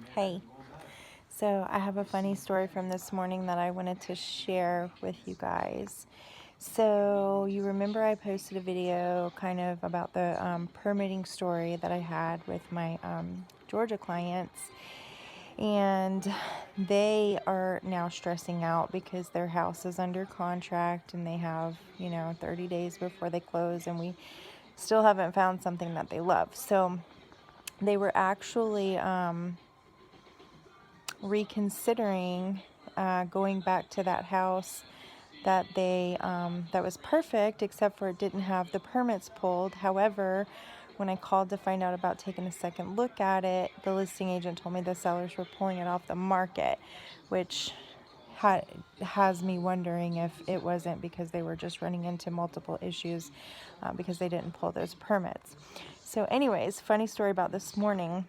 Hey, so I have a funny story from this morning that I wanted to share with you guys. So, you remember I posted a video kind of about the permitting story that I had with my Georgia clients, and they are now stressing out because their house is under contract and they have, 30 days before they close, and we still haven't found something that they love. So, they were actually reconsidering going back to that house that was perfect, except for it didn't have the permits pulled. However, when I called to find out about taking a second look at it, the listing agent told me the sellers were pulling it off the market, which has me wondering if it wasn't because they were just running into multiple issues because they didn't pull those permits. So anyways, funny story about this morning.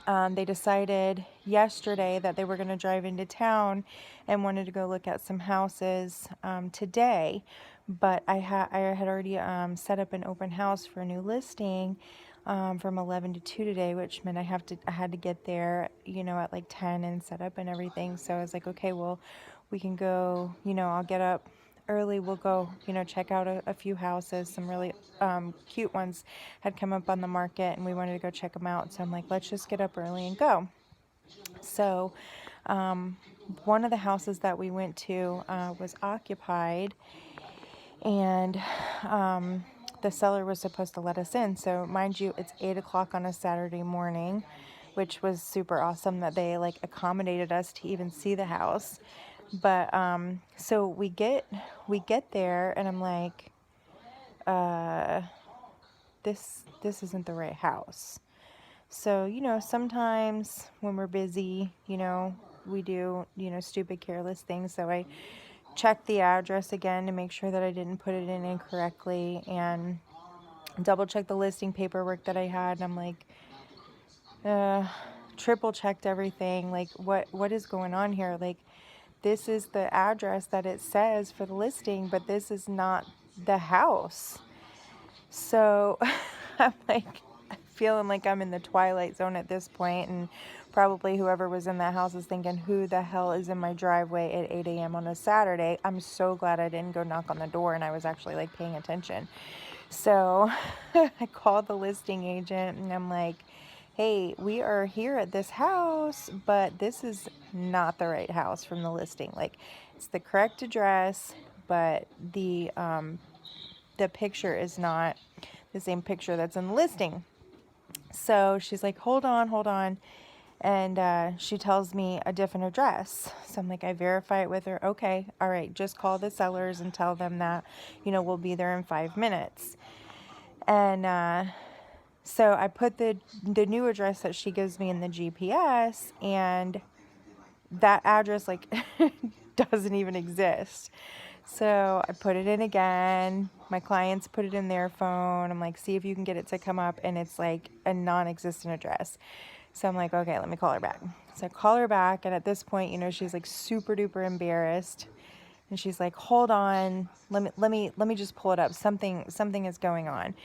They decided yesterday that they were going to drive into town and wanted to go look at some houses today. But I had already set up an open house for a new listing from 11 to 2 today, which meant I had to get there, at like 10 and set up and everything. So I was like, okay, well, we can go, I'll get up early. We'll go, check out a few houses. Some really cute ones had come up on the market, and we wanted to go check them out. So I'm like, let's just get up early and go. So one of the houses that we went to was occupied, and the seller was supposed to let us in. So mind you, it's 8 o'clock on a Saturday morning, which was super awesome that they like accommodated us to even see the house. But so we get there, and I'm like, this isn't the right house. So, sometimes when we're busy, we do, stupid, careless things. So I checked the address again to make sure that I didn't put it in incorrectly, and double checked the listing paperwork that I had. And I'm like, triple checked everything. Like, what is going on here? Like, this is the address that it says for the listing, but this is not the house. So I'm like feeling like I'm in the twilight zone at this point, and probably whoever was in that house is thinking, who the hell is in my driveway at 8 a.m. on a Saturday? I'm so glad I didn't go knock on the door and I was actually like paying attention. So I called the listing agent and I'm like, hey, we are here at this house, but this is not the right house from the listing. Like, it's the correct address, but the picture is not the same picture that's in the listing. So she's like, hold on. And she tells me a different address. So I'm like, I verify it with her. Okay, all right, just call the sellers and tell them that, we'll be there in 5 minutes. And so I put the new address that she gives me in the GPS, and that address like doesn't even exist. So I put it in again. My clients put it in their phone. I'm like, see if you can get it to come up, and it's like a non-existent address. So I'm like, okay, let me call her back. So I call her back, and at this point, she's like super duper embarrassed, and she's like, hold on, let me just pull it up. Something is going on.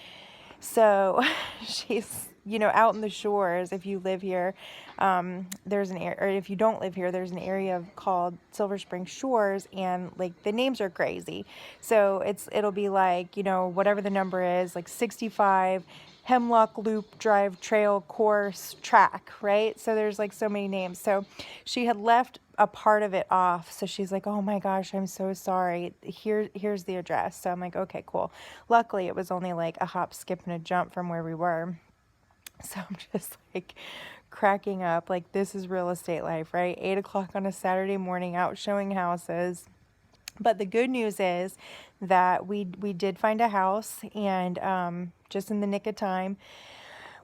So she's, out in the shores. If you live here, there's an area, or if you don't live here, there's an area called Silver Spring Shores, and like the names are crazy. So it'll be like, whatever the number is, like 65 Hemlock Loop Drive Trail Course Track, right? So there's like so many names. So she had left a part of it off. So she's like, oh my gosh, I'm so sorry. Here's the address. So I'm like, okay, cool. Luckily, it was only like a hop, skip, and a jump from where we were. So I'm just like cracking up. Like, this is real estate life, right? 8 o'clock on a Saturday morning, out showing houses. But the good news is that we did find a house, and just in the nick of time,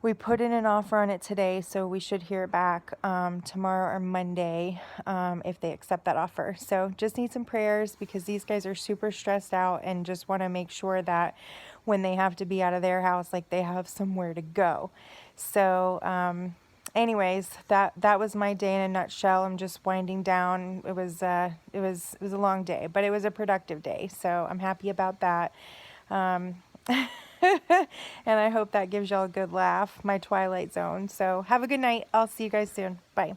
we put in an offer on it today, so we should hear back tomorrow or Monday if they accept that offer. So just need some prayers, because these guys are super stressed out and just want to make sure that when they have to be out of their house, like, they have somewhere to go. So anyways, that was my day in a nutshell. I'm just winding down. It was a long day, but it was a productive day, so I'm happy about that. And I hope that gives y'all a good laugh, my Twilight Zone. So have a good night. I'll see you guys soon. Bye.